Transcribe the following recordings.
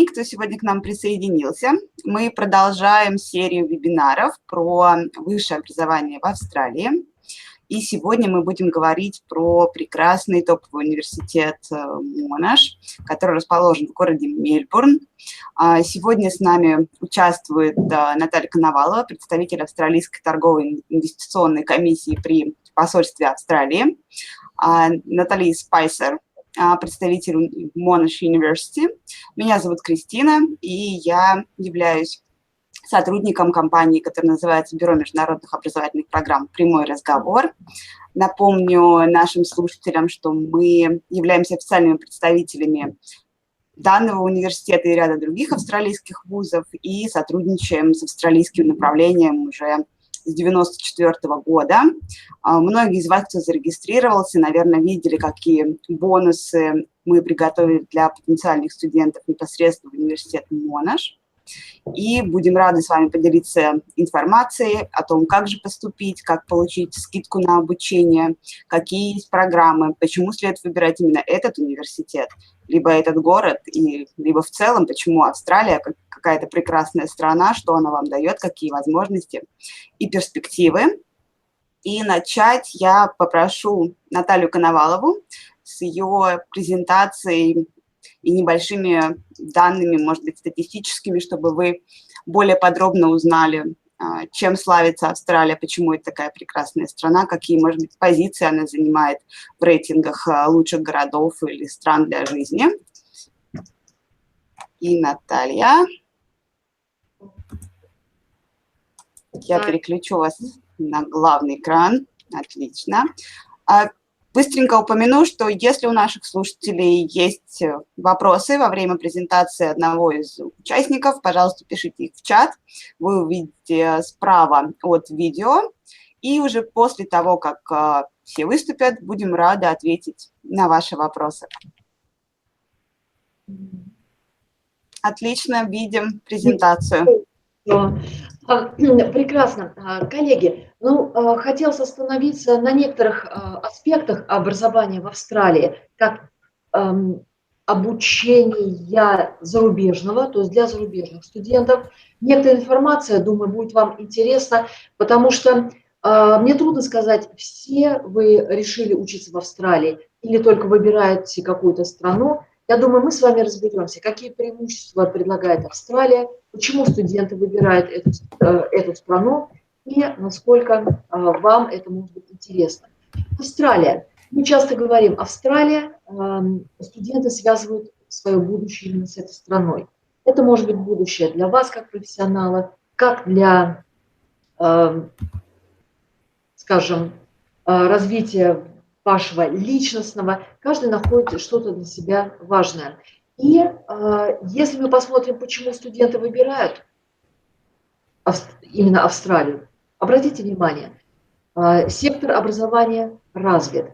кто сегодня к нам присоединился. Мы продолжаем серию вебинаров про высшее образование в Австралии. И сегодня мы будем говорить про прекрасный топовый университет Monash, который расположен в городе Мельбурн. Сегодня с нами участвует Наталья Коновалова, представитель Австралийской торговой инвестиционной комиссии при посольстве Австралии, Наталья Спайсер, представитель Monash University. Меня зовут Кристина, и я являюсь сотрудником компании, которая называется Бюро международных образовательных программ «Прямой разговор». Напомню нашим слушателям, что мы являемся официальными представителями данного университета и ряда других австралийских вузов и сотрудничаем с австралийским направлением уже с 1994 года. Многие из вас, кто зарегистрировался, наверное, видели, какие бонусы мы приготовили для потенциальных студентов непосредственно в университете Monash. И будем рады с вами поделиться информацией о том, как же поступить, как получить скидку на обучение, какие есть программы, почему следует выбирать именно этот университет, либо этот город, либо в целом, почему Австралия какая-то прекрасная страна, что она вам дает, какие возможности и перспективы. И начать я попрошу Наталью Коновалову с ее презентацией и небольшими данными, может быть, статистическими, чтобы вы более подробно узнали, чем славится Австралия, почему это такая прекрасная страна, какие, может быть, позиции она занимает в рейтингах лучших городов или стран для жизни. И Наталья, я переключу вас на главный экран. Отлично. Быстренько упомяну, что если у наших слушателей есть вопросы во время презентации одного из участников, пожалуйста, пишите их в чат. Вы увидите справа от видео. И уже после того, как все выступят, будем рады ответить на ваши вопросы. Отлично, видим презентацию. Прекрасно. Коллеги, хотелось остановиться на некоторых аспектах образования в Австралии, как обучения зарубежного, то есть для зарубежных студентов. Некоторая информация, думаю, будет вам интересна, потому что мне трудно сказать, все вы решили учиться в Австралии или только выбираете какую-то страну. Я думаю, мы с вами разберемся, какие преимущества предлагает Австралия, почему студенты выбирают эту страну и насколько вам это может быть интересно. Австралия. Мы часто говорим, Австралия, студенты связывают свое будущее именно с этой страной. Это может быть будущее для вас как профессионала, как для, скажем, развития вашего личностного, каждый находит что-то для себя важное. И если мы посмотрим, почему студенты выбирают именно Австралию, обратите внимание, сектор образования развит.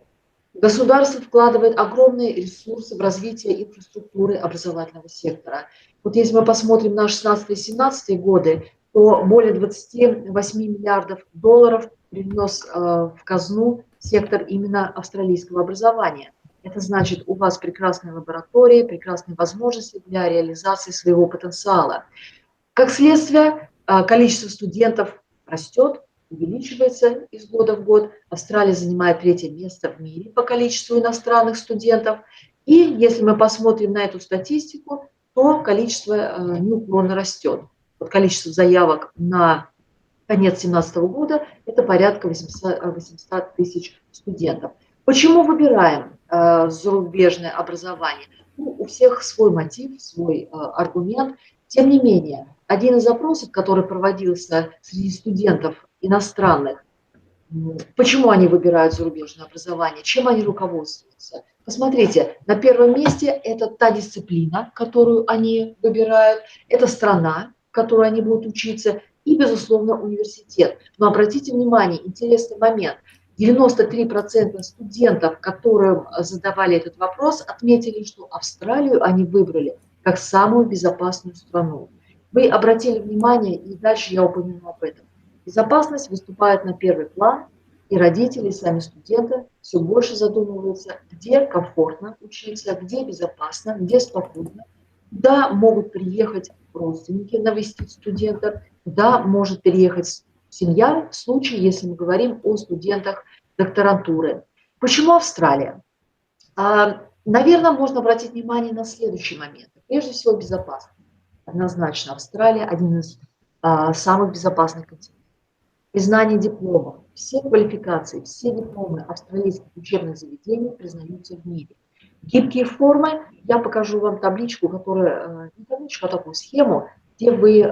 Государство вкладывает огромные ресурсы в развитие инфраструктуры образовательного сектора. Вот если мы посмотрим на 16-17 годы, то более 28 миллиардов долларов принес в казну сектор именно австралийского образования. Это значит, у вас прекрасные лаборатории, прекрасные возможности для реализации своего потенциала. Как следствие, количество студентов растет, увеличивается из года в год. Австралия занимает 3-е место в мире по количеству иностранных студентов. И если мы посмотрим на эту статистику, то количество неуклонно растет. Вот количество заявок на конец 2017 года – это порядка 800 тысяч студентов. Почему выбираем зарубежное образование? У всех свой мотив, свой аргумент. Тем не менее, один из запросов, который проводился среди студентов иностранных, почему они выбирают зарубежное образование, чем они руководствуются. Посмотрите, на первом месте это та дисциплина, которую они выбирают, это страна, в которой они будут учиться, и, безусловно, университет. Но обратите внимание, интересный момент. 93% студентов, которым задавали этот вопрос, отметили, что Австралию они выбрали как самую безопасную страну. Вы обратили внимание, и дальше я упомяну об этом. Безопасность выступает на первый план, и родители, сами студенты все больше задумываются, где комфортно учиться, где безопасно, где спокойно. Да, могут приехать родственники навестить студентов, да, может переехать семья в случае, если мы говорим о студентах докторантуры. Почему Австралия? Наверное, можно обратить внимание на следующий момент. Прежде всего, безопасность. Однозначно, Австралия – один из самых безопасных континентов. Признание дипломов. Все квалификации, все дипломы австралийских учебных заведений признаются в мире. Гибкие формы. Я покажу вам табличку, которая, не табличку, а такую схему, где вы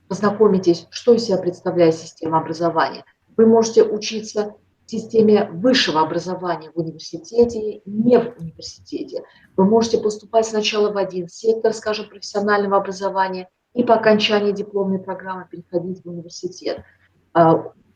познакомитесь, что из себя представляет система образования. Вы можете учиться в системе высшего образования в университете, не в университете. Вы можете поступать сначала в один сектор, скажем, профессионального образования, и по окончании дипломной программы переходить в университет.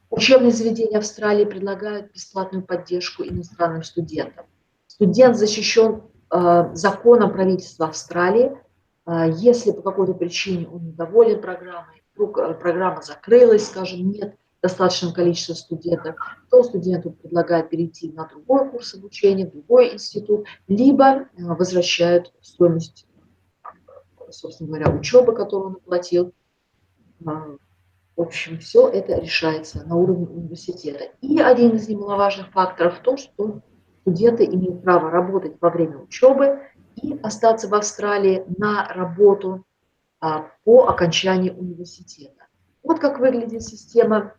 Учебные заведения Австралии предлагают бесплатную поддержку иностранным студентам. Студент защищен законом правительства Австралии. Если по какой-то причине он недоволен программой, вдруг программа закрылась, скажем, нет достаточного количества студентов, то студенту предлагают перейти на другой курс обучения, в другой институт, либо возвращают стоимость, собственно говоря, учебы, которую он оплатил. В общем, все это решается на уровне университета. И один из немаловажных факторов в том, что студенты имеют право работать во время учебы и остаться в Австралии на работу по окончании университета. Вот как выглядит система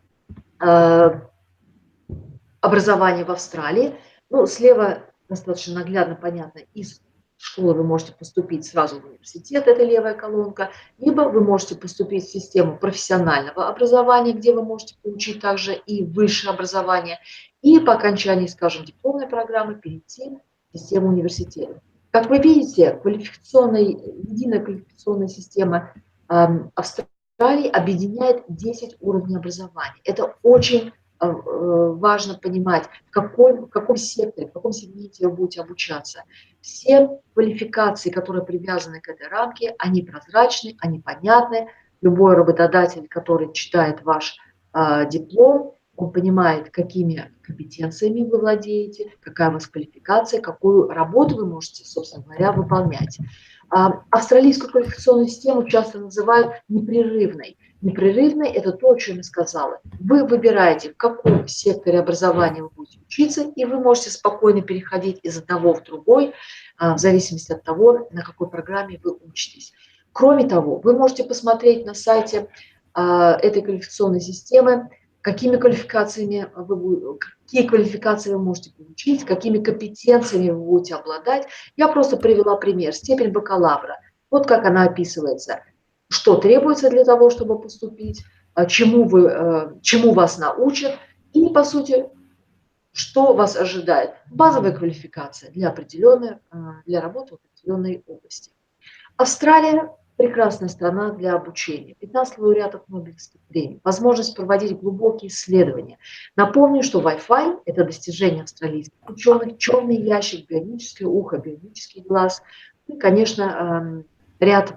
образования в Австралии. Ну, слева достаточно наглядно понятно, из школы вы можете поступить сразу в университет, это левая колонка, либо вы можете поступить в систему профессионального образования, где вы можете получить также и высшее образование, и по окончании, скажем, дипломной программы перейти в систему университета. Как вы видите, единая квалификационная система Австралии объединяет 10 уровней образования. Это очень важно понимать, в каком секторе, в каком сегменте вы будете обучаться. Все квалификации, которые привязаны к этой рамке, они прозрачны, они понятны. Любой работодатель, который читает ваш диплом, он понимает, какими компетенциями вы владеете, какая у вас квалификация, какую работу вы можете, собственно говоря, выполнять. Австралийскую квалификационную систему часто называют непрерывной. Непрерывной – это то, о чем я сказала. Вы выбираете, в каком секторе образования вы будете учиться, и вы можете спокойно переходить из одного в другой, в зависимости от того, на какой программе вы учитесь. Кроме того, вы можете посмотреть на сайте этой квалификационной системы, какие квалификации вы можете получить, какими компетенциями вы будете обладать. Я просто привела пример. Степень бакалавра. Вот как она описывается. Что требуется для того, чтобы поступить, чему вас научат и, по сути, что вас ожидает. Базовая квалификация для работы в определенной области. Австралия – прекрасная страна для обучения. 15 лауреатов Нобелевской премии. Возможность проводить глубокие исследования. Напомню, что Wi-Fi – это достижение австралийских ученых, черный ящик, бионическое ухо, бионический глаз. И, конечно, ряд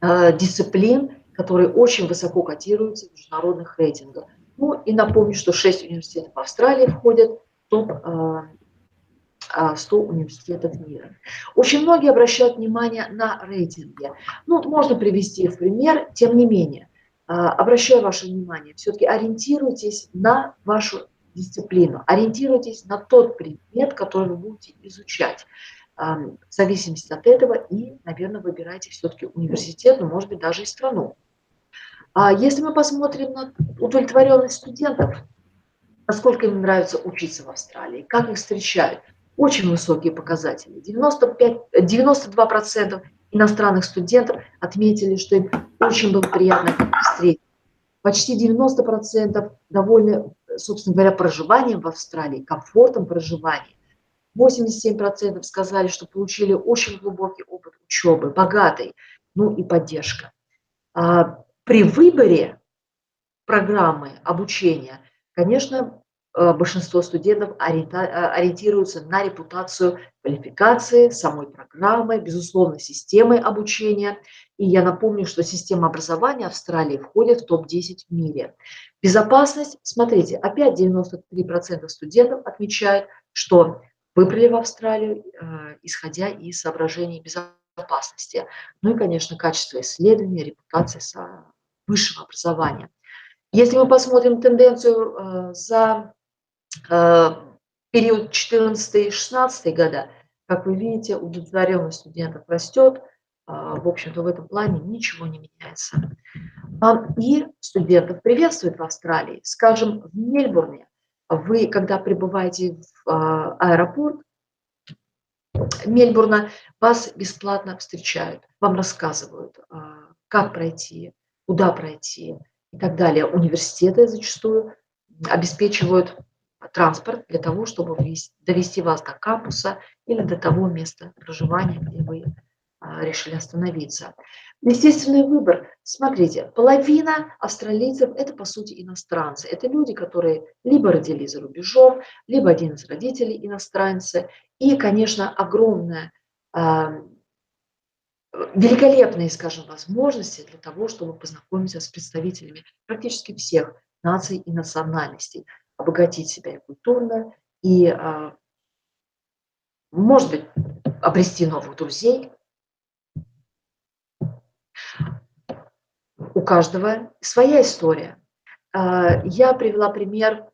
дисциплин, которые очень высоко котируются в международных рейтингах. Ну и напомню, что 6 университетов Австралии входят в топ 100 университетов мира. Очень многие обращают внимание на рейтинги. Ну, можно привести в пример, тем не менее, обращаю ваше внимание, все-таки ориентируйтесь на вашу дисциплину, ориентируйтесь на тот предмет, который вы будете изучать. В зависимости от этого и, наверное, выбирайте все-таки университет, но, может быть, даже и страну. Если мы посмотрим на удовлетворенность студентов, насколько им нравится учиться в Австралии, как их встречают, очень высокие показатели. 92% иностранных студентов отметили, что им очень было приятно встретить. Почти 90% довольны, собственно говоря, проживанием в Австралии, комфортом проживания. 87% сказали, что получили очень глубокий опыт учебы, богатый, ну и поддержка. При выборе программы обучения, конечно, большинство студентов ориентируются на репутацию квалификации, самой программы, безусловно, системы обучения. И я напомню, что система образования Австралии входит в топ-10 в мире. Безопасность, смотрите, опять 93% студентов отмечают, что выбрали в Австралию, исходя из соображений безопасности. безопасности. Ну и, конечно, качество исследования, репутация высшего образования. Если мы посмотрим тенденцию за период 14-16 года, как вы видите, удовлетворенность студентов растет. В общем-то, в этом плане ничего не меняется. И студентов приветствуют в Австралии. Скажем, в Мельбурне вы, когда прибываете в аэропорт Мельбурна, вас бесплатно встречают, вам рассказывают, как пройти, куда пройти и так далее. Университеты зачастую обеспечивают транспорт для того, чтобы довести вас до кампуса или до того места проживания, где вы решили остановиться. Естественный выбор. Смотрите, половина австралийцев – это, по сути, иностранцы. Это люди, которые либо родились за рубежом, либо один из родителей иностранцы. И, конечно, огромная, великолепные, скажем, возможности для того, чтобы познакомиться с представителями практически всех наций и национальностей, обогатить себя и культурно, и, может быть, обрести новых друзей. У каждого своя история. Я привела пример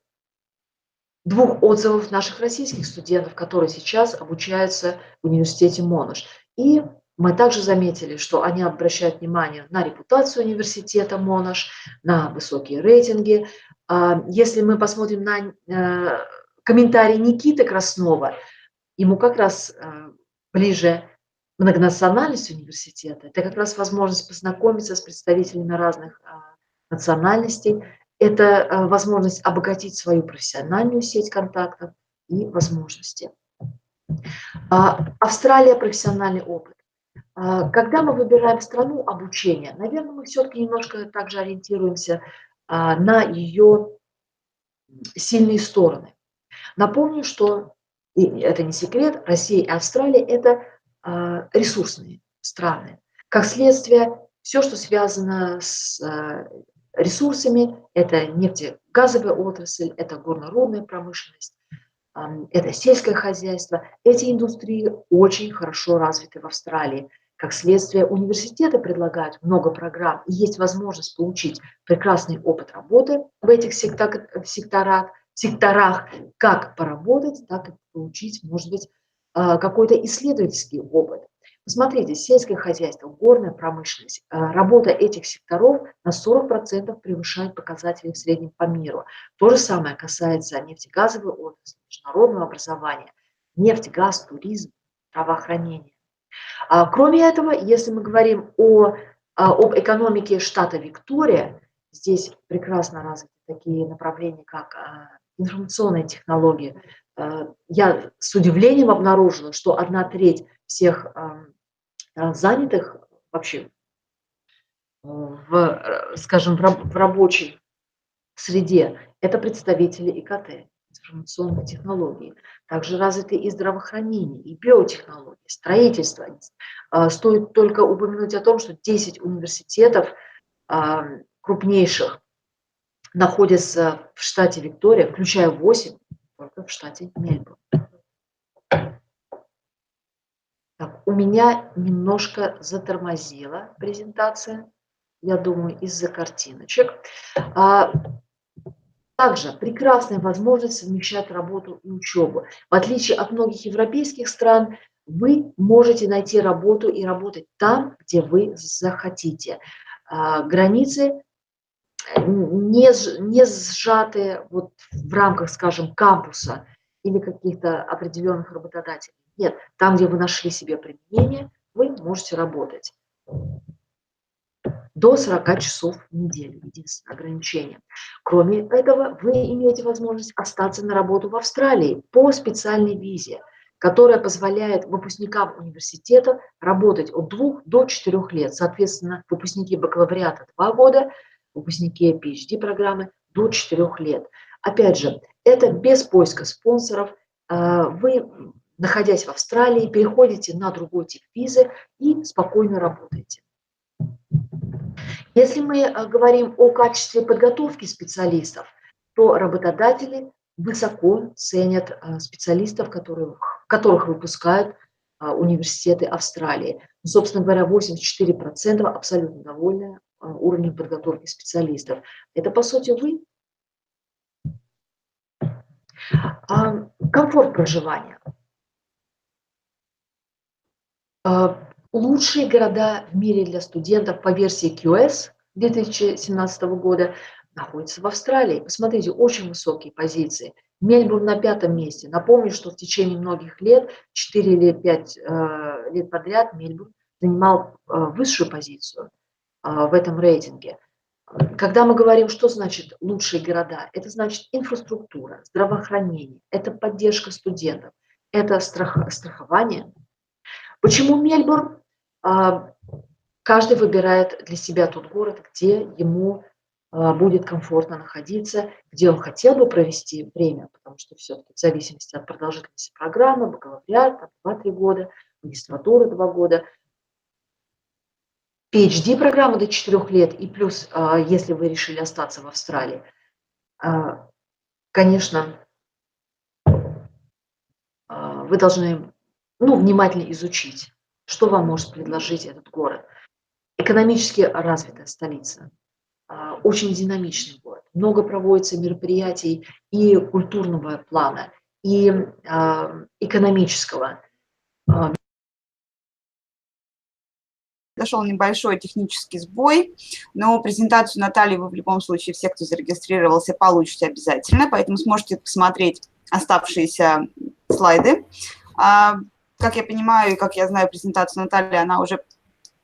2 отзывов наших российских студентов, которые сейчас обучаются в университете Monash. И мы также заметили, что они обращают внимание на репутацию университета Monash, на высокие рейтинги. Если мы посмотрим на комментарий Никиты Краснова, ему как раз ближе многонациональность университета. Это как раз возможность познакомиться с представителями разных национальностей. Это возможность обогатить свою профессиональную сеть контактов и возможности. Австралия – профессиональный опыт. Когда мы выбираем страну обучения, наверное, мы все-таки немножко также ориентируемся на ее сильные стороны. Напомню, что, и это не секрет, Россия и Австралия – это ресурсные страны. Как следствие, все, что связано с ресурсами, это нефтегазовая отрасль, это горнорудная промышленность, это сельское хозяйство. Эти индустрии очень хорошо развиты в Австралии. Как следствие, университеты предлагают много программ, и есть возможность получить прекрасный опыт работы в этих секторах, как поработать, так и получить, может быть, какой-то исследовательский опыт. Посмотрите, сельское хозяйство, горная промышленность, работа этих секторов на 40% превышает показатели в среднем по миру. То же самое касается нефтегазовой отрасли, международного образования, нефть, газ, туризм, здравоохранение. Кроме этого, если мы говорим об экономике штата Виктория, здесь прекрасно развиты такие направления, как информационные технологии. Я с удивлением обнаружила, что 1/3 всех занятых вообще скажем, в рабочей среде – это представители ИКТ, информационных технологий. Также развиты и здравоохранение, и биотехнологии, строительство. Стоит только упомянуть о том, что 10 университетов крупнейших находятся в штате Виктория, включая 8 только в штате Мельбурн. Так, у меня немножко затормозила презентация, я думаю, из-за картиночек. Также прекрасная возможность совмещать работу и учебу. В отличие от многих европейских стран, вы можете найти работу и работать там, где вы захотите. Границы не сжаты вот в рамках, скажем, кампуса или каких-то определенных работодателей. Нет, там, где вы нашли себе применение, вы можете работать. До 40 часов в неделю, единственное ограничение. Кроме этого, вы имеете возможность остаться на работу в Австралии по специальной визе, которая позволяет выпускникам университета работать от 2 до 4 лет. Соответственно, выпускники бакалавриата 2 года, выпускники PhD-программы до 4 лет. Опять же, это без поиска спонсоров. Вы, находясь в Австралии, переходите на другой тип визы и спокойно работаете. Если мы говорим о качестве подготовки специалистов, то работодатели высоко ценят специалистов, которых выпускают университеты Австралии. Собственно говоря, 84% абсолютно довольны уровнем подготовки специалистов. Это, по сути, вы. Комфорт проживания. Лучшие города в мире для студентов по версии QS 2017 года находятся в Австралии. Посмотрите, очень высокие позиции. Мельбурн на 5-м месте. Напомню, что в течение многих лет, 4 или 5 лет подряд, Мельбурн занимал высшую позицию в этом рейтинге. Когда мы говорим, что значит лучшие города, это значит инфраструктура, здравоохранение, это поддержка студентов, это страхование. Почему Мельбурн? Каждый выбирает для себя тот город, где ему будет комфортно находиться, где он хотел бы провести время, потому что все-таки в зависимости от продолжительности программы, бакалавриат 2-3 года, магистратура 2 года, PhD-программа до 4 лет, и плюс, если вы решили остаться в Австралии, конечно, вы должны внимательно изучить, что вам может предложить этот город. Экономически развитая столица, очень динамичный город, много проводится мероприятий и культурного плана, и экономического. Дошел небольшой технический сбой, но презентацию Натальи вы в любом случае, все, кто зарегистрировался, получите обязательно, поэтому сможете посмотреть оставшиеся слайды. Как я понимаю и как я знаю презентацию Натальи, она уже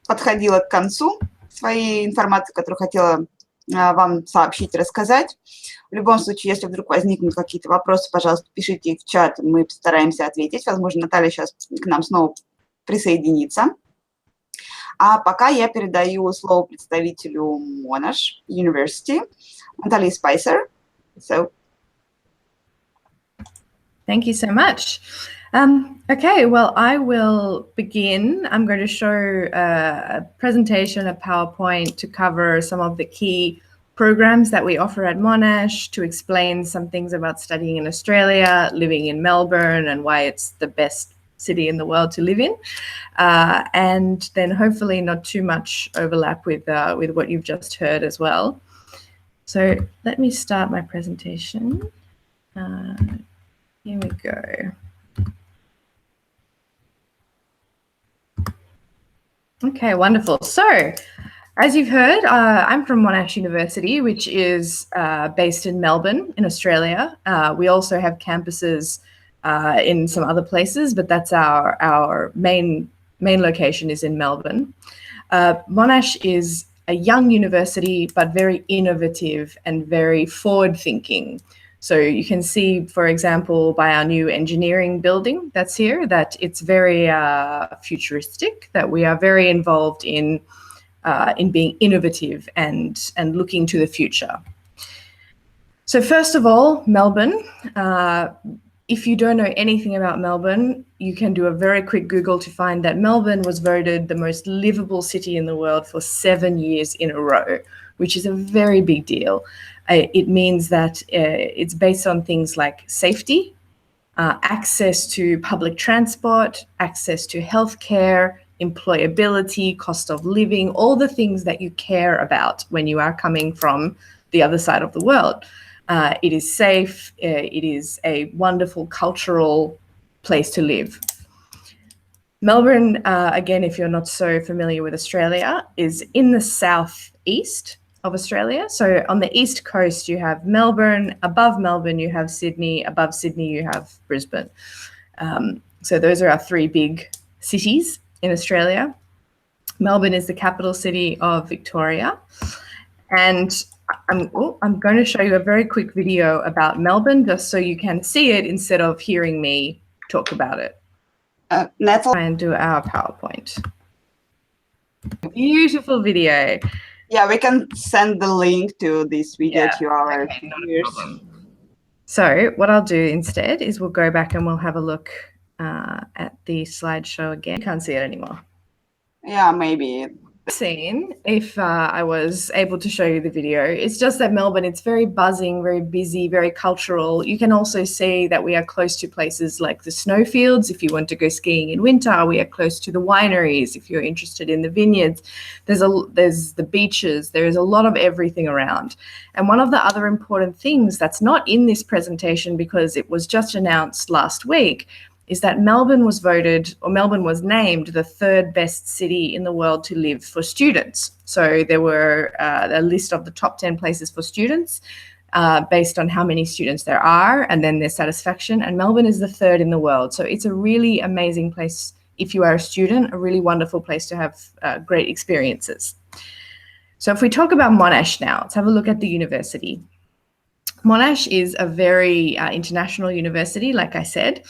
подходила к концу своей информации, которую хотела вам сообщить, рассказать. В любом случае, если вдруг возникнут какие-то вопросы, пожалуйста, пишите их в чат, мы постараемся ответить. Возможно, Наталья сейчас к нам снова присоединится. А пока я передаю слово представителю Monash University, Наталье Спайсер. Thank you so much. Okay, well, I will begin. I'm going to show a presentation, a PowerPoint to cover some of the key programs that we offer at Monash, to explain some things about studying in Australia, living in Melbourne, and why it's the best city in the world to live in, and then hopefully not too much overlap with what you've just heard as well. So let me start my presentation. Here we go. Okay, wonderful. So, as you've heard, I'm from Monash University, which is based in Melbourne in Australia. We also have campuses in some other places, but that's our main location is in Melbourne. Monash is a young university, but very innovative and very forward-thinking. So you can see, for example, by our new engineering building that's here, that it's very futuristic, that we are very involved in being innovative and looking to the future. So first of all, Melbourne. If you don't know anything about Melbourne, you can do a very quick Google to find that Melbourne was voted the most livable city in the world for 7 years in a row, which is a very big deal. It means that it's based on things like safety, access to public transport, access to healthcare, employability, cost of living, all the things that you care about when you are coming from the other side of the world. It is safe. It is a wonderful cultural place to live. Melbourne, again, if you're not so familiar with Australia, is in the southeast of Australia. So on the east coast, you have Melbourne. Above Melbourne, you have Sydney. Above Sydney, you have Brisbane. So those are our 3 big cities in Australia. Melbourne is the capital city of Victoria. And I'm going to show you a very quick video about Melbourne, just so you can see it instead of hearing me talk about it. Let's try and do our PowerPoint. Beautiful video. Yeah, we can send the link to this video to our viewers. So what I'll do instead is we'll go back and we'll have a look at the slideshow again. You can't see it anymore. Yeah, maybe Seen if I was able to show you the video. It's just that Melbourne, it's very buzzing, very busy, very cultural. You can also see that we are close to places like the snowfields if you want to go skiing in winter. We are close to the wineries if you're interested in the vineyards. There's the beaches. There is a lot of everything around. And one of the other important things that's not in this presentation because it was just announced last week is that Melbourne was named the 3rd best city in the world to live for students. So there were a list of the top 10 places for students based on how many students there are and then their satisfaction. And Melbourne is the 3rd in the world. So it's a really amazing place if you are a student, a really wonderful place to have great experiences. So if we talk about Monash now, let's have a look at the university. Monash is a very international university, like I said.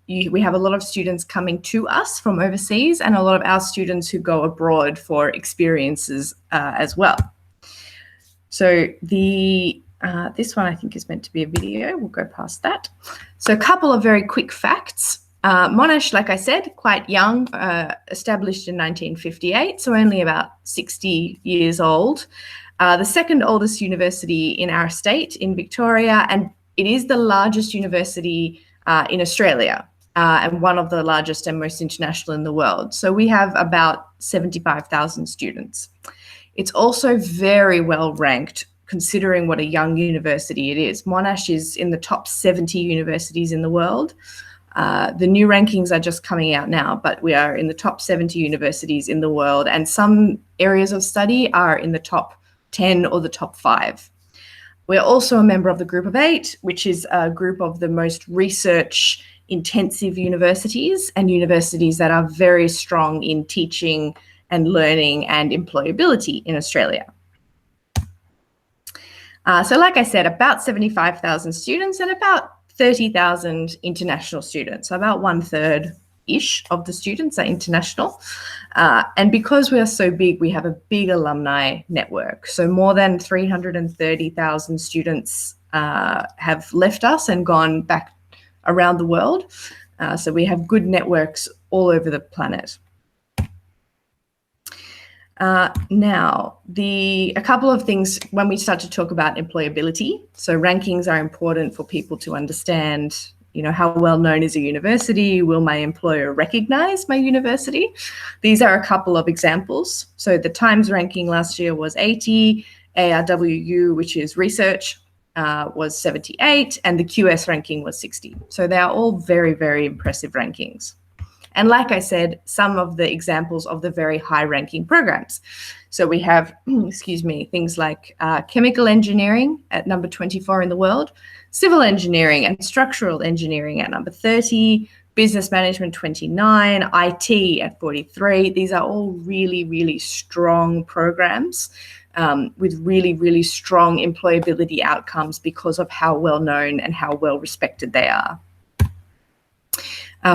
We have a lot of students coming to us from overseas and a lot of our students who go abroad for experiences as well. So this one I think is meant to be a video. We'll go past that. So a couple of very quick facts. Monash, like I said, quite young, established in 1958, so only about 60 years old. The 2nd oldest university in our state, in Victoria, and it is the largest university in Australia and one of the largest and most international in the world. So we have about 75,000 students. It's also very well ranked considering what a young university it is. Monash is in the top 70 universities in the world. The new rankings are just coming out now, but we are in the top 70 universities in the world, and some areas of study are in the top 10 or the top 5. We're also a member of the Group of 8, which is a group of the most research intensive universities and universities that are very strong in teaching and learning and employability in Australia. So like I said, about 75,000 students and about 30,000 international students, so about 1/3-ish of the students are international. And because we are so big, we have a big alumni network. So more than 330,000 students have left us and gone back around the world. So we have good networks all over the planet. Now, a couple of things when we start to talk about employability. So rankings are important for people to understand, you know, how well known is a university? Will my employer recognize my university? These are a couple of examples. So the Times ranking last year was 80, ARWU, which is research, was 78, and the QS ranking was 60. So they are all very, very impressive rankings. And like I said, some of the examples of the very high ranking programs. So we have, things like chemical engineering at number 24 in the world, civil engineering and structural engineering at number 30, business management 29, IT at 43. These are all really, really strong programs with really, really strong employability outcomes because of how well known and how well respected they are.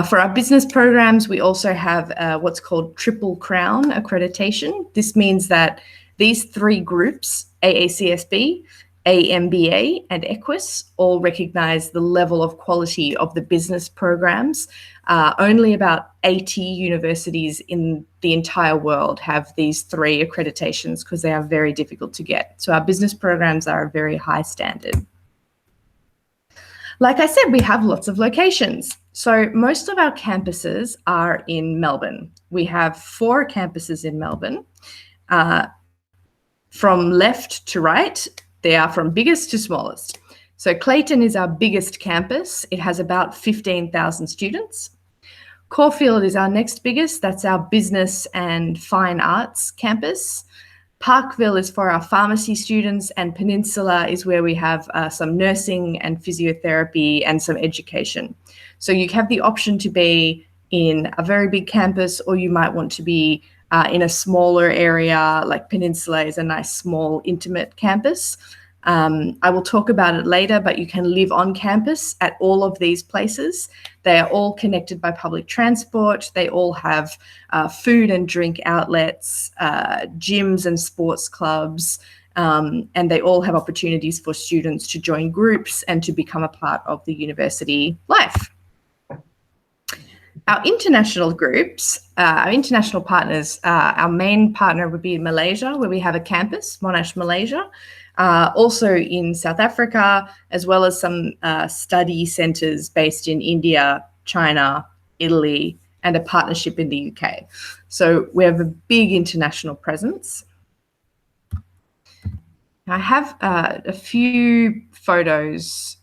For our business programs, we also have what's called Triple Crown accreditation. This means that these 3 groups, AACSB, AMBA, and EQUIS, all recognize the level of quality of the business programs. Only about 80 universities in the entire world have these 3 accreditations because they are very difficult to get. So our business programs are a very high standard. Like I said, we have lots of locations. So most of our campuses are in Melbourne. We have 4 campuses in Melbourne. From left to right, they are from biggest to smallest. So Clayton is our biggest campus. It has about 15,000 students. Caulfield is our next biggest. That's our business and fine arts campus. Parkville is for our pharmacy students, and Peninsula is where we have some nursing and physiotherapy and some education. So you have the option to be in a very big campus, or you might want to be in a smaller area, like Peninsula is a nice, small, intimate campus. I will talk about it later, but you can live on campus at all of these places. They are all connected by public transport. They all have food and drink outlets, gyms and sports clubs, and they all have opportunities for students to join groups and to become a part of the university life. Our international groups, our international partners, our main partner would be in Malaysia, where we have a campus, Monash Malaysia, also in South Africa, as well as some study centres based in India, China, Italy, and a partnership in the UK. So we have a big international presence. I have a few photos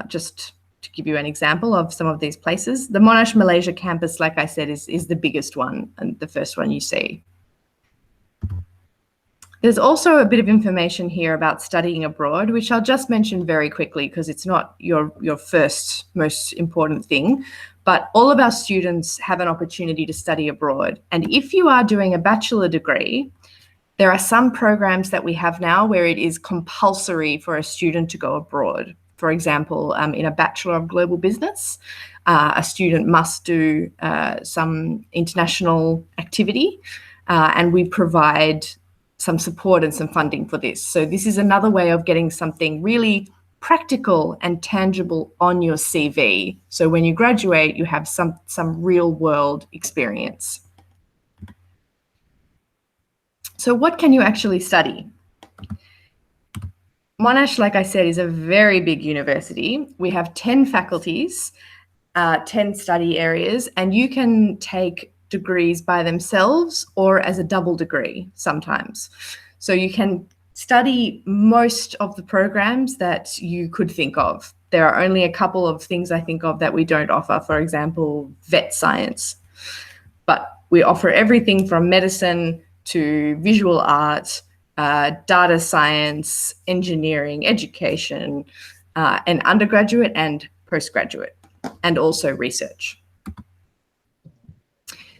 just to give you an example of some of these places. The Monash Malaysia campus, like I said, is the biggest one and the first one you see. There's also a bit of information here about studying abroad, which I'll just mention very quickly because it's not your first most important thing. But all of our students have an opportunity to study abroad. And if you are doing a bachelor degree, there are some programs that we have now where it is compulsory for a student to go abroad. For example, in a Bachelor of Global Business, a student must do some international activity, and we provide some support and some funding for this. So this is another way of getting something really practical and tangible on your CV. So when you graduate, you have some real world experience. So what can you actually study? Monash, like I said, is a very big university. We have 10 faculties, 10 study areas, and you can take degrees by themselves or as a double degree sometimes. So you can study most of the programs that you could think of. There are only a couple of things I think of that we don't offer, for example, vet science. But we offer everything from medicine to visual art, data science, engineering, education, and undergraduate and postgraduate, and also research.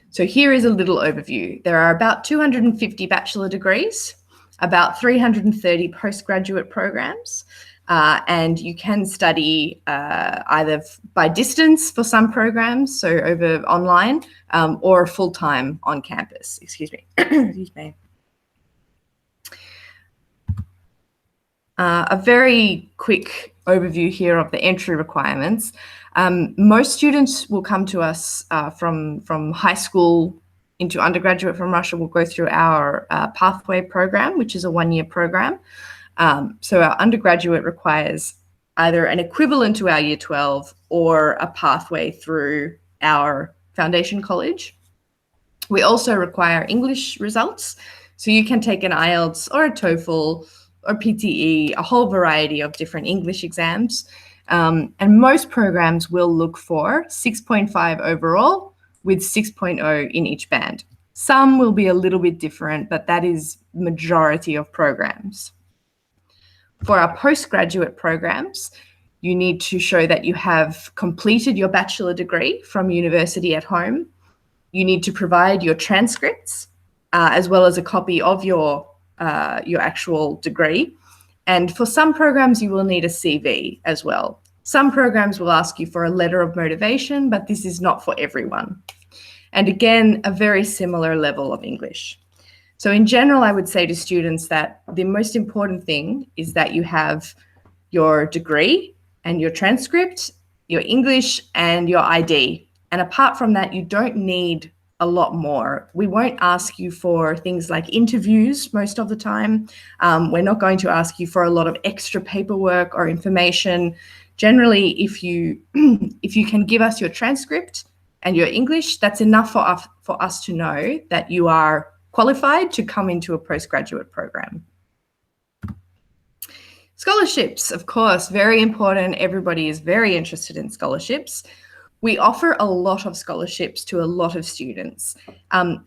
So here is a little overview. There are about 250 bachelor degrees, about 330 postgraduate programs, and you can study either by distance for some programs, so over online, or full-time on campus. Excuse me. Excuse me. A very quick overview here of the entry requirements. Most students will come to us from high school into undergraduate from Russia. Will go through our pathway program, which is a one-year program. So our undergraduate requires either an equivalent to our year 12 or a pathway through our foundation college. We also require English results. So you can take an IELTS or a TOEFL or PTE, a whole variety of different English exams. And most programs will look for 6.5 overall with 6.0 in each band. Some will be a little bit different, but that is majority of programs. For our postgraduate programs, you need to show that you have completed your bachelor degree from university at home. You need to provide your transcripts as well as a copy of your actual degree. And for some programs, you will need a CV as well. Some programs will ask you for a letter of motivation, but this is not for everyone. And again, a very similar level of English. So in general, I would say to students that the most important thing is that you have your degree and your transcript, your English and your ID. And apart from that, you don't need a lot more. We won't ask you for things like interviews most of the time. We're not going to ask you for a lot of extra paperwork or information. Generally, if you can give us your transcript and your English, that's enough for us to know that you are qualified to come into a postgraduate program. Scholarships, of course, very important. Everybody is very interested in scholarships. We offer a lot of scholarships to a lot of students.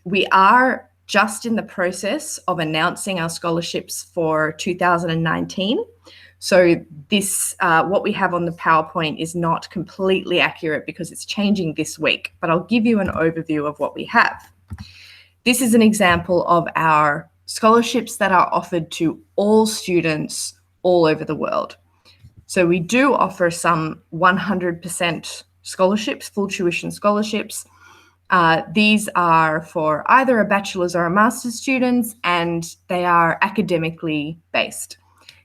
We are just in the process of announcing our scholarships for 2019. So this, what we have on the PowerPoint is not completely accurate because it's changing this week, but I'll give you an overview of what we have. This is an example of our scholarships that are offered to all students all over the world. So we do offer some 100% scholarships, full tuition scholarships. These are for either a bachelor's or a master's students, and they are academically based.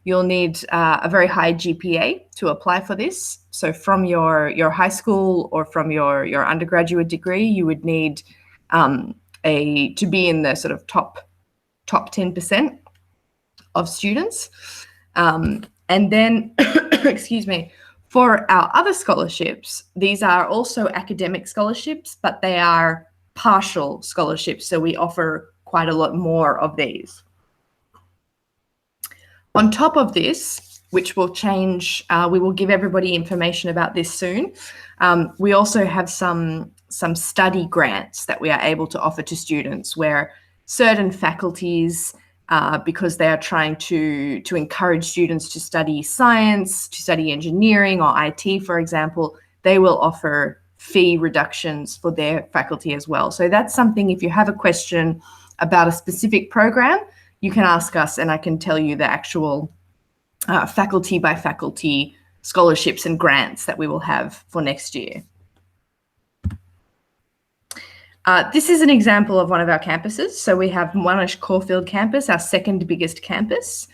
you'll need a very high GPA to apply for this. So from your high school or from your undergraduate degree, you would need to be in the sort of top 10% of students. And then, excuse me, for our other scholarships, these are also academic scholarships, but they are partial scholarships. So we offer quite a lot more of these. On top of this, which will change, we will give everybody information about this soon. We also have some study grants that we are able to offer to students where certain faculties, because they are trying to encourage students to study science, to study engineering or IT, for example, they will offer fee reductions for their faculty as well. So that's something, if you have a question about a specific program, you can ask us and I can tell you the actual faculty by faculty scholarships and grants that we will have for next year. This is an example of one of our campuses. So we have Monash Caulfield campus, our second biggest campus.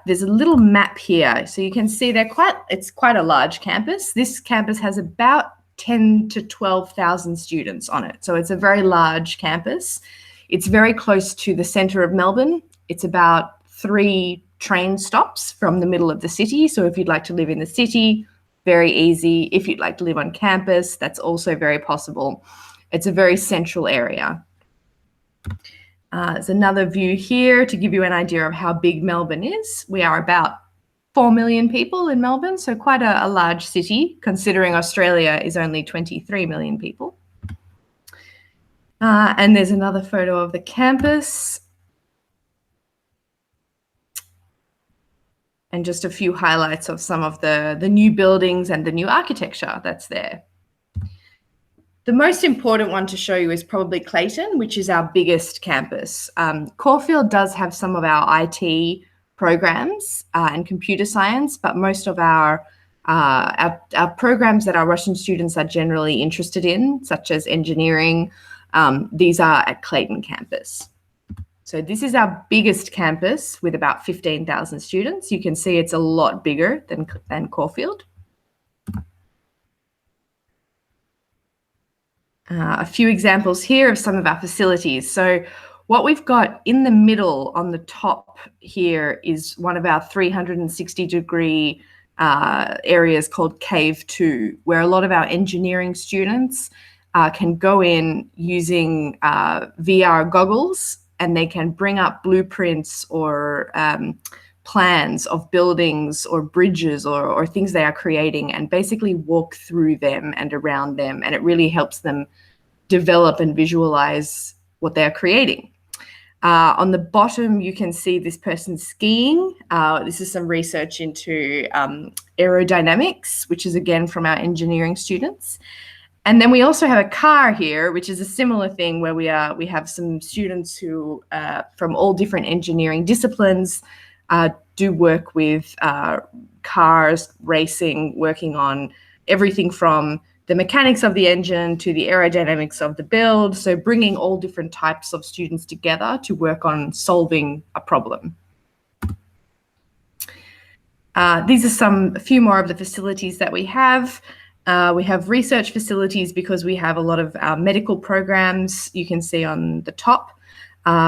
There's a little map here. So you can see it's quite a large campus. This campus has about 10 to 12,000 students on it. So it's a very large campus. It's very close to the centre of Melbourne. It's about 3 train stops from the middle of the city. So if you'd like to live in the city, very easy. If you'd like to live on campus, that's also very possible. It's a very central area. There's another view here to give you an idea of how big Melbourne is. We are about 4 million people in Melbourne, so quite a large city, considering Australia is only 23 million people. And there's another photo of the campus. And just a few highlights of some of the new buildings and the new architecture that's there. The most important one to show you is probably Clayton, which is our biggest campus. Caulfield does have some of our IT programs and computer science, but most of our programs that our Russian students are generally interested in, such as engineering, these are at Clayton campus. So this is our biggest campus with about 15,000 students. You can see it's a lot bigger than Caulfield. A few examples here of some of our facilities. So what we've got in the middle on the top here is one of our 360-degree areas called Cave 2, where a lot of our engineering students can go in using VR goggles, and they can bring up blueprints or plans of buildings or bridges or things they are creating and basically walk through them and around them. And it really helps them develop and visualize what they're creating. On the bottom, you can see this person skiing. This is some research into aerodynamics, which is again from our engineering students. And then we also have a car here, which is a similar thing where we have some students who from all different engineering disciplines do work with cars, racing, working on everything from the mechanics of the engine to the aerodynamics of the build. So bringing all different types of students together to work on solving a problem. These are a few more of the facilities that we have. We have research facilities because we have a lot of our medical programs you can see on the top.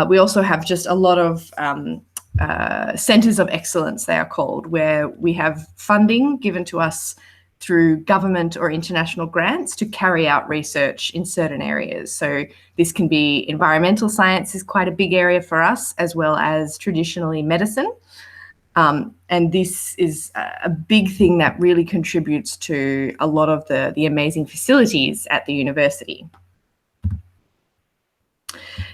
We also have just a lot of centres of excellence, they are called, where we have funding given to us through government or international grants to carry out research in certain areas. So this can be environmental science is quite a big area for us, as well as traditionally medicine. And this is a big thing that really contributes to a lot of the amazing facilities at the university.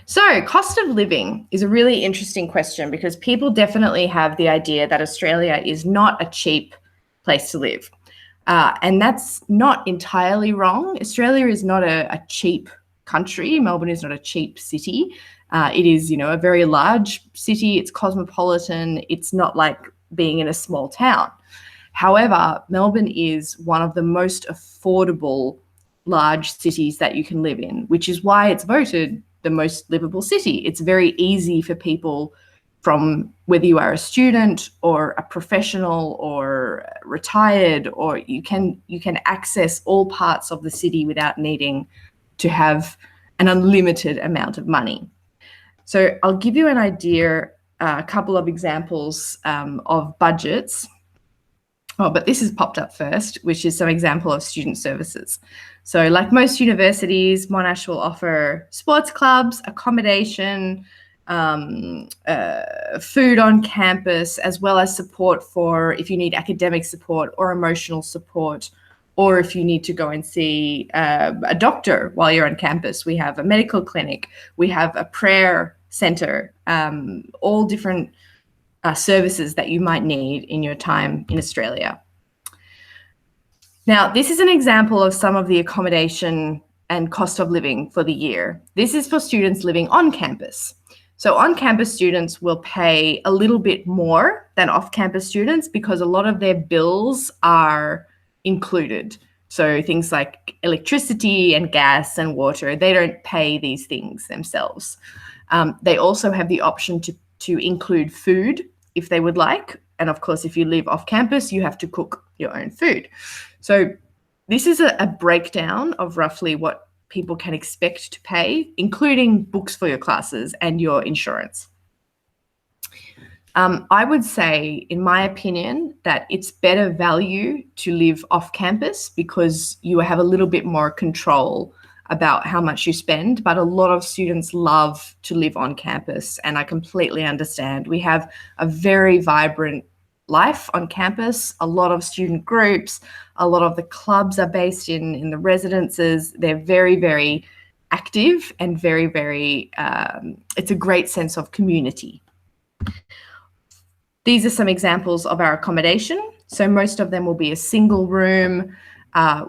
So cost of living is a really interesting question because people definitely have the idea that Australia is not a cheap place to live. And that's not entirely wrong. Australia is not a cheap country. Melbourne is not a cheap city. It is, a very large city. It's cosmopolitan. It's not like being in a small town. However, Melbourne is one of the most affordable large cities that you can live in, which is why it's voted the most livable city. It's very easy for people from whether you are a student or a professional or retired, or you can access all parts of the city without needing to have an unlimited amount of money. So I'll give you an idea, a couple of examples of budgets. Oh, but this has popped up first, which is some example of student services. So like most universities, Monash will offer sports clubs, accommodation, food on campus, as well as support for if you need academic support or emotional support, or if you need to go and see a doctor while you're on campus. We have a medical clinic, we have a prayer center, all different services that you might need in your time in Australia. Now, this is an example of some of the accommodation and cost of living for the year. This is for students living on campus. So on-campus students will pay a little bit more than off-campus students because a lot of their bills are included. So things like electricity and gas and water, they don't pay these things themselves. They also have the option to include food if they would like. And of course, if you live off campus, you have to cook your own food. So this is a breakdown of roughly what people can expect to pay, including books for your classes and your insurance. I would say, in my opinion, that it's better value to live off campus because you have a little bit more control about how much you spend, but a lot of students love to live on campus, and I completely understand. We have a very vibrant life on campus, a lot of student groups, a lot of the clubs are based in the residences. They're very, very active and very, very, it's a great sense of community. These are some examples of our accommodation. So most of them will be a single room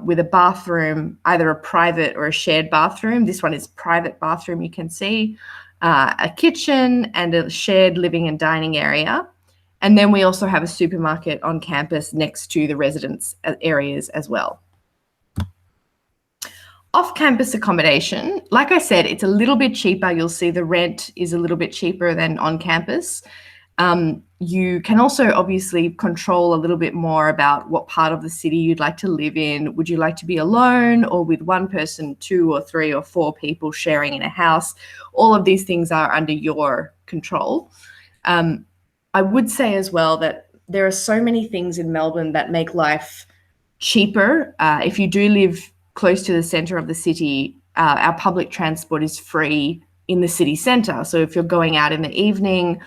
with a bathroom, either a private or a shared bathroom. This one is private bathroom, you can see, a kitchen and a shared living and dining area. And then we also have a supermarket on campus next to the residence areas as well. Off-campus accommodation, like I said, it's a little bit cheaper. You'll see the rent is a little bit cheaper than on campus. You can also obviously control a little bit more about what part of the city you'd like to live in. Would you like to be alone or with one person, 2 or 3 or 4 people sharing in a house? All of these things are under your control. I would say as well that there are so many things in Melbourne that make life cheaper. If you do live close to the centre of the city, our public transport is free in the city centre. So if you're going out in the evening,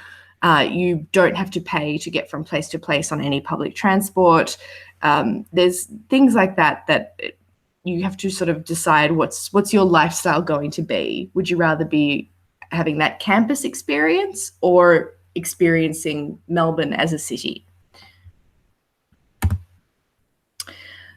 you don't have to pay to get from place to place on any public transport. There's things like that you have to sort of decide what's your lifestyle going to be. Would you rather be having that campus experience or experiencing Melbourne as a city?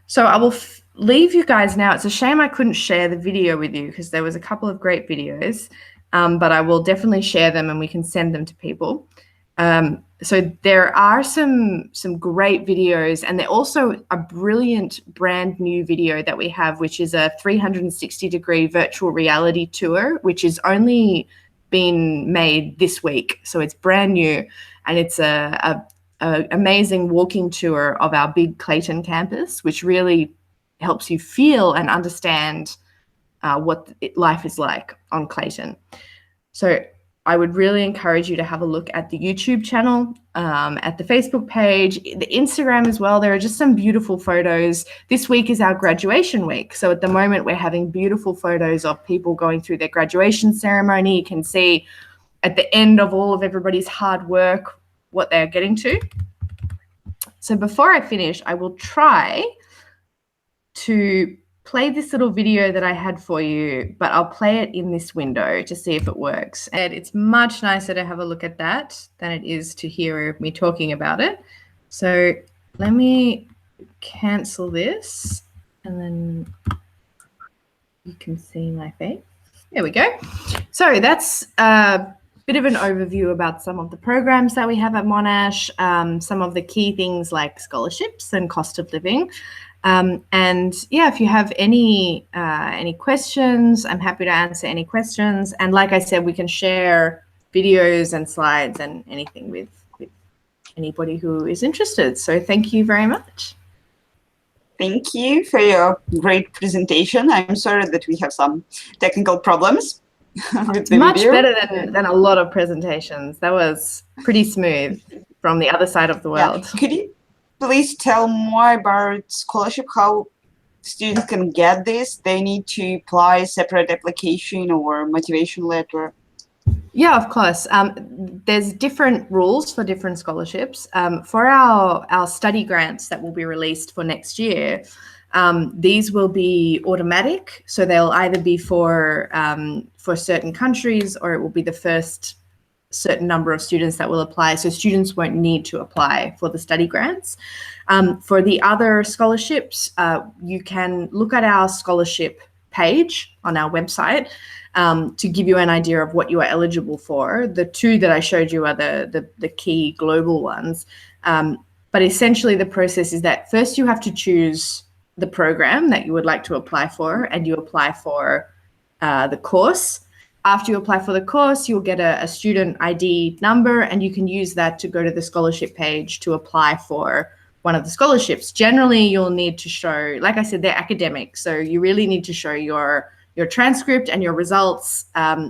So I will leave you guys now. It's a shame I couldn't share the video with you because there was a couple of great videos, but I will definitely share them and we can send them to people. So there are some great videos, and they're also a brilliant brand new video that we have, which is a 360-degree virtual reality tour, which is only been made this week. So it's brand new, and it's a amazing walking tour of our big Clayton campus, which really helps you feel and understand what life is like on Clayton. So I would really encourage you to have a look at the YouTube channel, at the Facebook page, the Instagram as well. There are just some beautiful photos. This week is our graduation week. So at the moment, we're having beautiful photos of people going through their graduation ceremony. You can see at the end of all of everybody's hard work what they're getting to. So before I finish, I will try to play this little video that I had for you, but I'll play it in this window to see if it works. And it's much nicer to have a look at that than it is to hear me talking about it. So let me cancel this and then you can see my face. There we go. So that's a bit of an overview about some of the programs that we have at Monash, some of the key things like scholarships and cost of living. And yeah, if you have any questions, I'm happy to answer any questions. And like I said, we can share videos and slides and anything with anybody who is interested. So thank you very much. Thank you for your great presentation. I'm sorry that we have some technical problems with the Much video. better than a lot of presentations. That was pretty smooth from the other side of the world. Yeah. Could you please tell more about scholarship, how students can get this? They need to apply separate application or motivation letter? Yeah, of course. There's different rules for different scholarships. For our study grants that will be released for next year, these will be automatic. So they'll either be for certain countries, or it will be the first certain number of students that will apply. So students won't need to apply for the study grants. For the other scholarships, you can look at our scholarship page on our website to give you an idea of what you are eligible for. The two that I showed you are the key global ones. But essentially the process is that first you have to choose the program that you would like to apply for, and you apply for the course. After you apply for the course, you'll get a student ID number, and you can use that to go to the scholarship page to apply for one of the scholarships. Generally, you'll need to show, like I said, they're academic, so you really need to show your transcript and your results.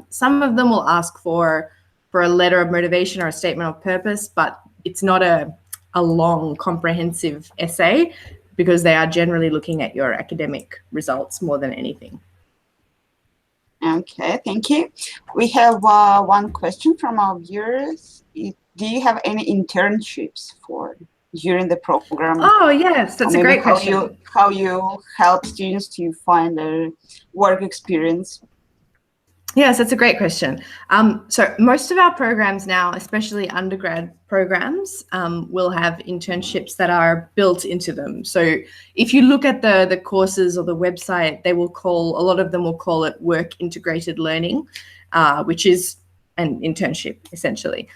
Some of them will ask for a letter of motivation or a statement of purpose, but it's not a long, comprehensive essay, because they are generally looking at your academic results more than anything. Okay, thank you. We have one question from our viewers. Do you have any internships during the program? Oh, yes, that's a great question. How you help students to find a work experience? Yes, that's a great question. So most of our programs now, especially undergrad programs, will have internships that are built into them. So if you look at the courses or the website, a lot of them will call it work integrated learning, which is an internship essentially.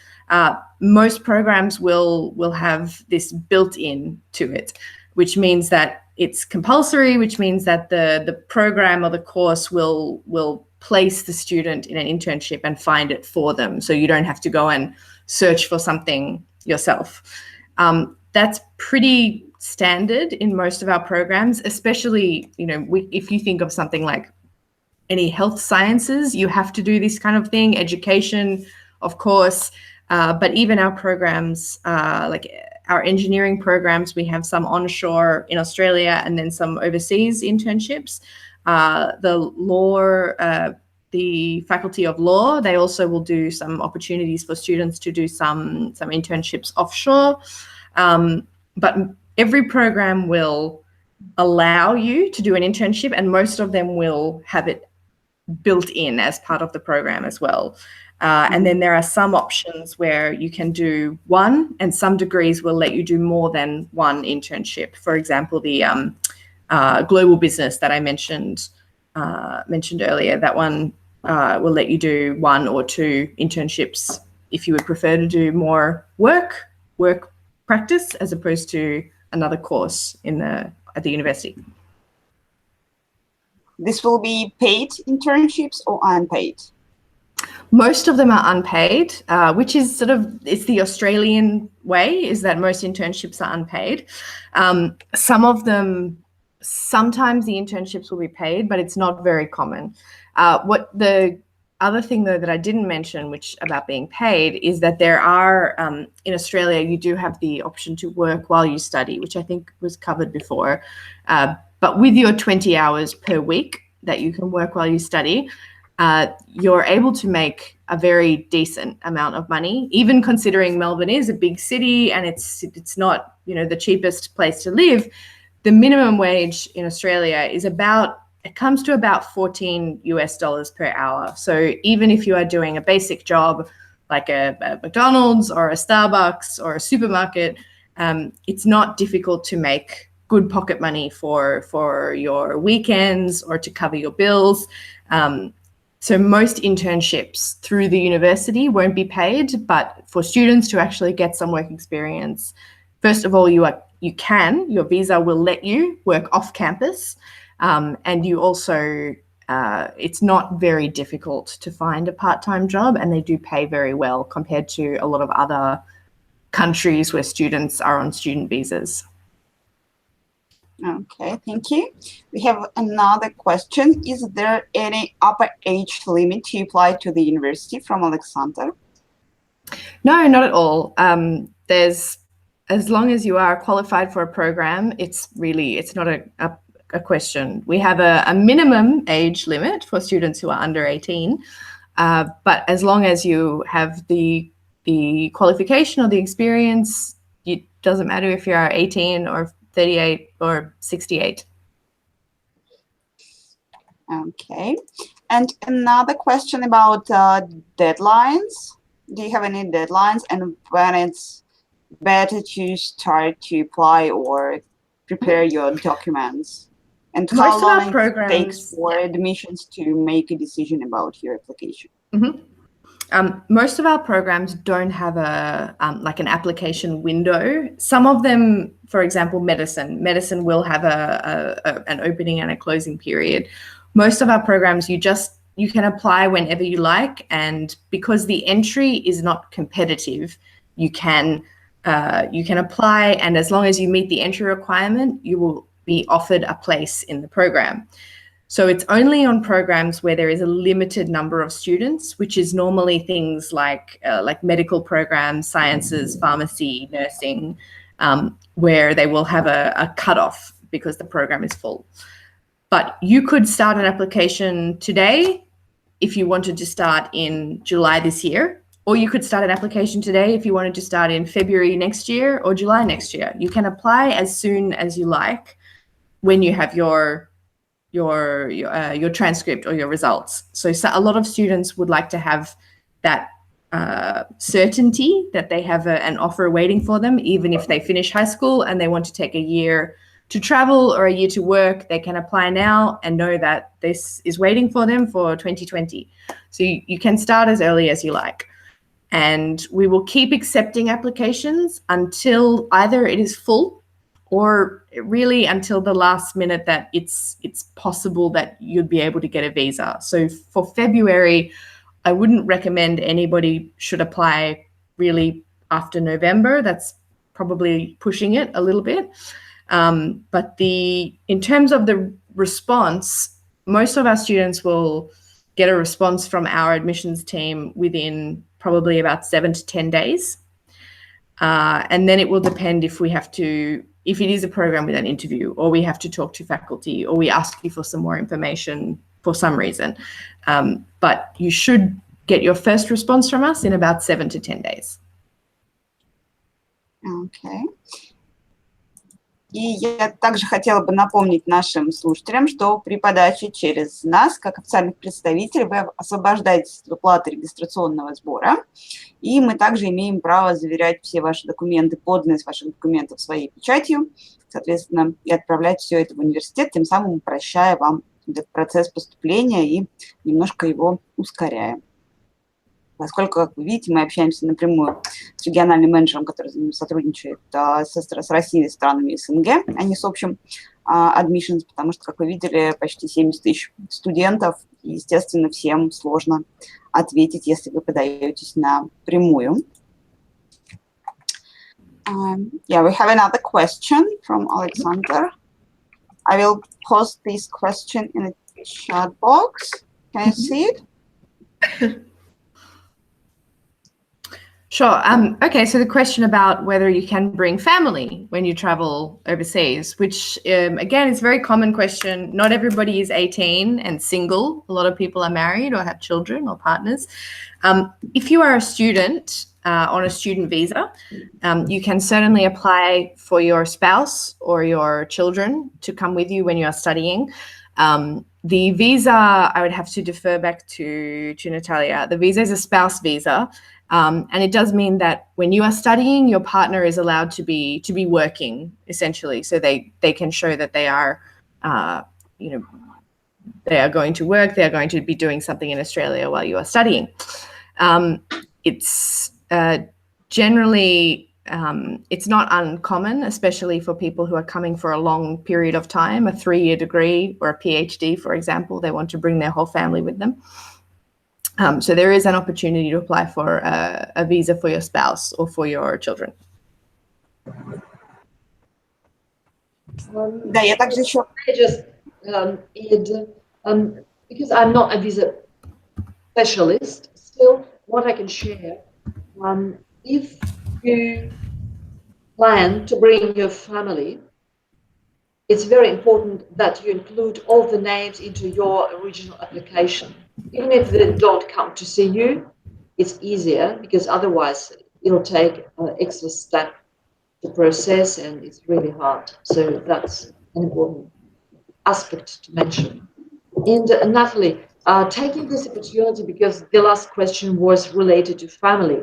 Most programs will have this built in to it, which means that it's compulsory, which means that the program or the course will place the student in an internship and find it for them, so you don't have to go and search for something yourself. That's pretty standard in most of our programs, especially, if you think of something like any health sciences, you have to do this kind of thing, education, of course, but even our programs, like our engineering programs, we have some onshore in Australia and then some overseas internships. The Faculty of Law, they also will do some opportunities for students to do some internships offshore. But every program will allow you to do an internship, and most of them will have it built in as part of the program as well. And then there are some options where you can do one, and some degrees will let you do more than one internship. For example, the global business that I mentioned earlier, that one will let you do one or two internships if you would prefer to do more work practice as opposed to another course at the university. This will be paid internships or unpaid? Most of them are unpaid, which is it's the Australian way, is that most internships are unpaid. Some of them, sometimes the internships will be paid, but it's not very common. What the other thing, though, that I didn't mention, about being paid, is that there are, in Australia, you do have the option to work while you study, which I think was covered before. But with your 20 hours per week that you can work while you study, you're able to make a very decent amount of money, even considering Melbourne is a big city and it's not, the cheapest place to live. The minimum wage in Australia comes to about $14 per hour. So even if you are doing a basic job like a McDonald's or a Starbucks or a supermarket, it's not difficult to make good pocket money for your weekends or to cover your bills. So most internships through the university won't be paid, but for students to actually get some work experience, first of all, your visa will let you work off campus. And you also it's not very difficult to find a part-time job, and they do pay very well compared to a lot of other countries where students are on student visas. Okay, thank you. We have another question. Is there any upper age limit to apply to the university, from Alexander? No, not at all. There's, as long as you are qualified for a program, it's not a question. We have a minimum age limit for students who are under 18, but as long as you have the qualification or the experience, it doesn't matter if you are 18 or 38 or 68. Okay. And another question about deadlines. Do you have any deadlines, and when it's better to start to apply or prepare your documents? And how long it takes for admissions to make a decision about your application? Most of our programs don't have like an application window. Some of them, for example, medicine will have an opening and a closing period. Most of our programs, you can apply whenever you like, and because the entry is not competitive, you can apply, and as long as you meet the entry requirement, you will be offered a place in the program. So it's only on programs where there is a limited number of students, which is normally things like medical programs, sciences, pharmacy, nursing, where they will have a cutoff because the program is full. But you could start an application today if you wanted to start in July this year, or you could start an application today if you wanted to start in February next year or July next year. You can apply as soon as you like when you have your transcript or your results. So a lot of students would like to have that certainty that they have an offer waiting for them, even if they finish high school and they want to take a year to travel or a year to work. They can apply now and know that this is waiting for them for 2020. So you can start as early as you like. And we will keep accepting applications until either it is full or really until the last minute that it's possible that you'd be able to get a visa. So for February, I wouldn't recommend anybody should apply really after November. That's probably pushing it a little bit. But in terms of the response, most of our students will get a response from our admissions team within probably about 7 to 10 days. And then it will depend if it is a program with an interview, or we have to talk to faculty, or we ask you for some more information for some reason. But you should get your first response from us in about 7 to 10 days. Okay. И я также хотела бы напомнить нашим слушателям, что при подаче через нас, как официальных представителей, вы освобождаетесь от уплаты регистрационного сбора, и мы также имеем право заверять все ваши документы, подлинность ваших документов своей печатью, соответственно, и отправлять все это в университет, тем самым упрощая вам этот процесс поступления и немножко его ускоряя. Поскольку, как вы видите, мы общаемся напрямую с региональным менеджером, который сотрудничает с Россией и странами СНГ, а не с общим admissions, потому что, как вы видели, почти 70 тысяч студентов, и, естественно, всем сложно ответить, если вы подаетесь напрямую. Yeah, we have another question from Alexander. I will post this question in the chat box. Can you see it? Sure. Okay, so the question about whether you can bring family when you travel overseas, which again is a very common question. Not everybody is 18 and single. A lot of people are married or have children or partners. If you are a student on a student visa, you can certainly apply for your spouse or your children to come with you when you are studying. The visa, I would have to defer back to Natalia. The visa is a spouse visa. And it does mean that when you are studying, your partner is allowed to be working, essentially, so they can show that they are, they are going to work, they are going to be doing something in Australia while you are studying. It's generally it's not uncommon, especially for people who are coming for a long period of time, a 3-year degree or a PhD, for example. They want to bring their whole family with them. So there is an opportunity to apply for a visa for your spouse or for your children. Да, я также еще... Because I'm not a visa specialist, still what I can share, if you plan to bring your family, it's very important that you include all the names into your original application. Even if they don't come to see you, it's easier because otherwise it'll take an extra step to process and it's really hard. So that's an important aspect to mention. And Natalie, taking this opportunity because the last question was related to family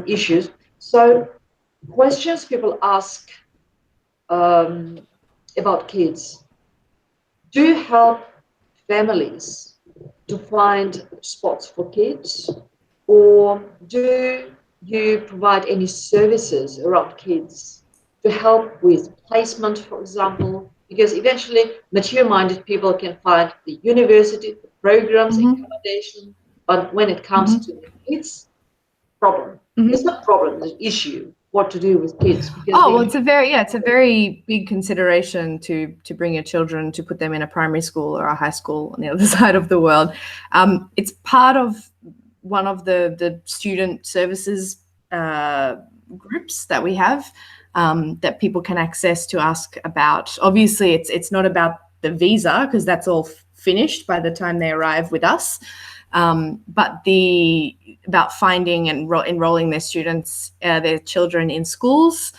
issues. So questions people ask about kids. Do you help families to find spots for kids, or do you provide any services around kids to help with placement, for example? Because eventually mature-minded people can find the university, the programs, accommodation, but when it comes to the kids, problem. It's not a problem, it's an issue. What to do with kids? Well, it's a very big consideration to bring your children, to put them in a primary school or a high school on the other side of the world. It's part of one of the student services groups that we have that people can access to ask about. Obviously, it's not about the visa because that's all finished by the time they arrive with us. But about finding and enrolling their students, their children in schools.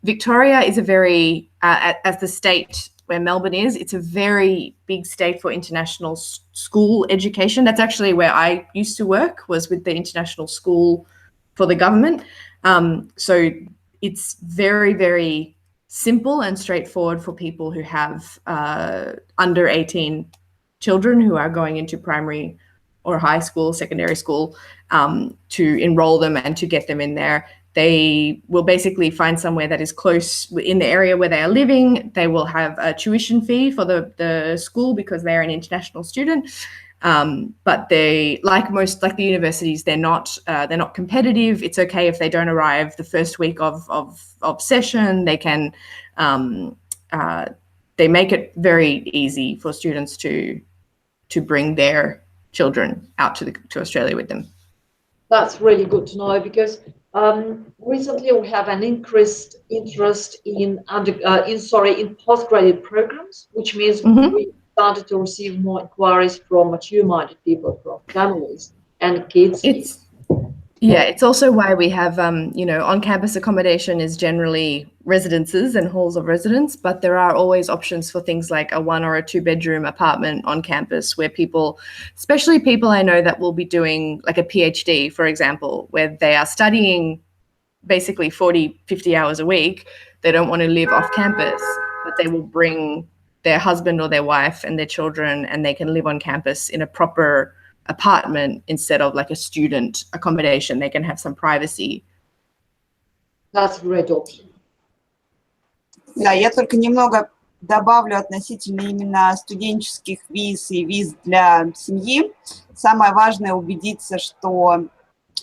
Victoria is a very, as the state where Melbourne is, it's a very big state for international school education. That's actually where I used to work, was with the international school for the government. So it's very, very simple and straightforward for people who have under 18 children who are going into primary or high school, secondary school, to enroll them and to get them in there. They will basically find somewhere that is close in the area where they are living. They will have a tuition fee for the school because they're an international student. But they, like the universities, they're not competitive. It's okay if they don't arrive the first week of session. They can, they make it very easy for students to bring their children out to Australia with them. That's really good to know because recently we have an increased interest in postgraduate programs, which means we started to receive more inquiries from mature-minded people, from families and kids. It's also why we have, on-campus accommodation is generally residences and halls of residence, but there are always options for things like a 1 or a 2-bedroom apartment on campus where people, especially people I know that will be doing like a PhD, for example, where they are studying basically 40, 50 hours a week. They don't want to live off campus, but they will bring their husband or their wife and their children, and they can live on campus in a proper apartment instead of like a student accommodation. They can have some privacy. That's a great option. Да, я только немного добавлю относительно именно студенческих виз и виз для семьи. Самое важное убедиться, что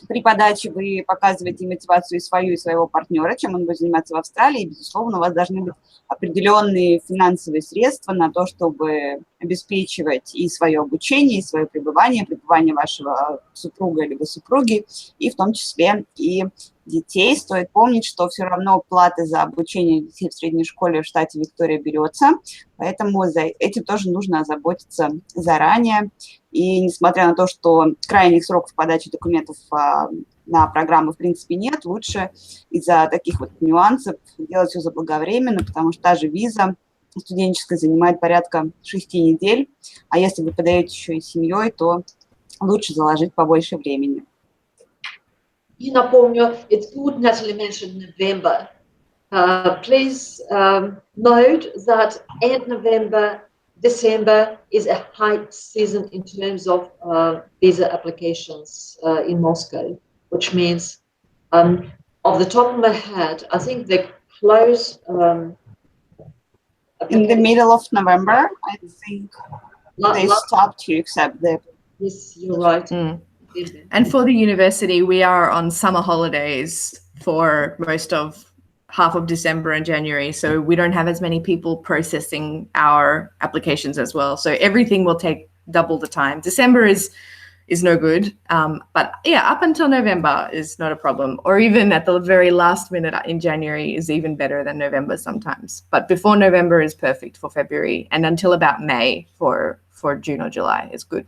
при подаче вы показываете мотивацию и свою, и своего партнера, чем он будет заниматься в Австралии. И, безусловно, у вас должны быть определенные финансовые средства на то, чтобы обеспечивать и свое обучение, и свое пребывание вашего супруга либо супруги, и в том числе и детей. Стоит помнить, что все равно плата за обучение детей в средней школе в штате Виктория берется, поэтому за этим тоже нужно озаботиться заранее. И несмотря на то, что крайних сроков подачи документов на программу в принципе нет, лучше из-за таких вот нюансов делать все заблаговременно, потому что та же виза студенческая занимает порядка 6 недель, а если вы подаете еще и семьей, то лучше заложить побольше времени. И напомню, it's good Natalie mentioned November. Please note that end November, December is a high season in terms of visa applications in Moscow, which means Off the top of my head, I think they close in the middle of November. I think they stopped to accept the. Yes, you're right. And for the university, we are on summer holidays for most of half of December and January, so we don't have as many people processing our applications as well. So everything will take double the time. December is no good, but yeah, up until November is not a problem, or even at the very last minute in January is even better than November sometimes. But before November is perfect for February, and until about May for June or July is good.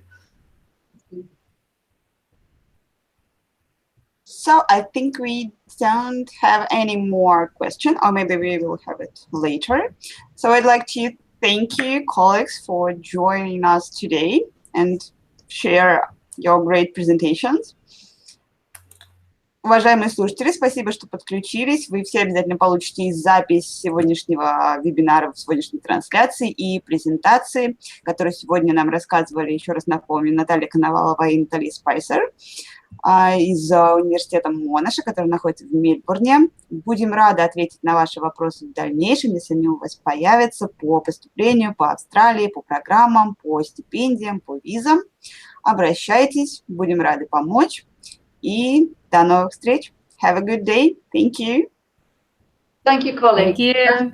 So I think we don't have any more questions, or maybe we will have it later. So I'd like to thank you, colleagues, for joining us today and share your great presentations. Уважаемые слушатели, спасибо, что подключились. Вы все обязательно получите запись сегодняшнего вебинара, сегодняшней трансляции и презентации, которые сегодня нам рассказывали, еще раз напомню, Наталья Коновалова и Наталья Спайсер из университета Монаша, который находится в Мельбурне. Будем рады ответить на ваши вопросы в дальнейшем, если они у вас появятся по поступлению, по Австралии, по программам, по стипендиям, по визам. Обращайтесь, будем рады помочь. И до новых встреч. Have a good day. Thank you. Thank you, colleague. Thank you.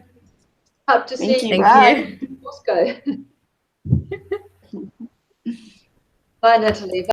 Hope to see you Thank you. in Moscow. Bye, Natalie.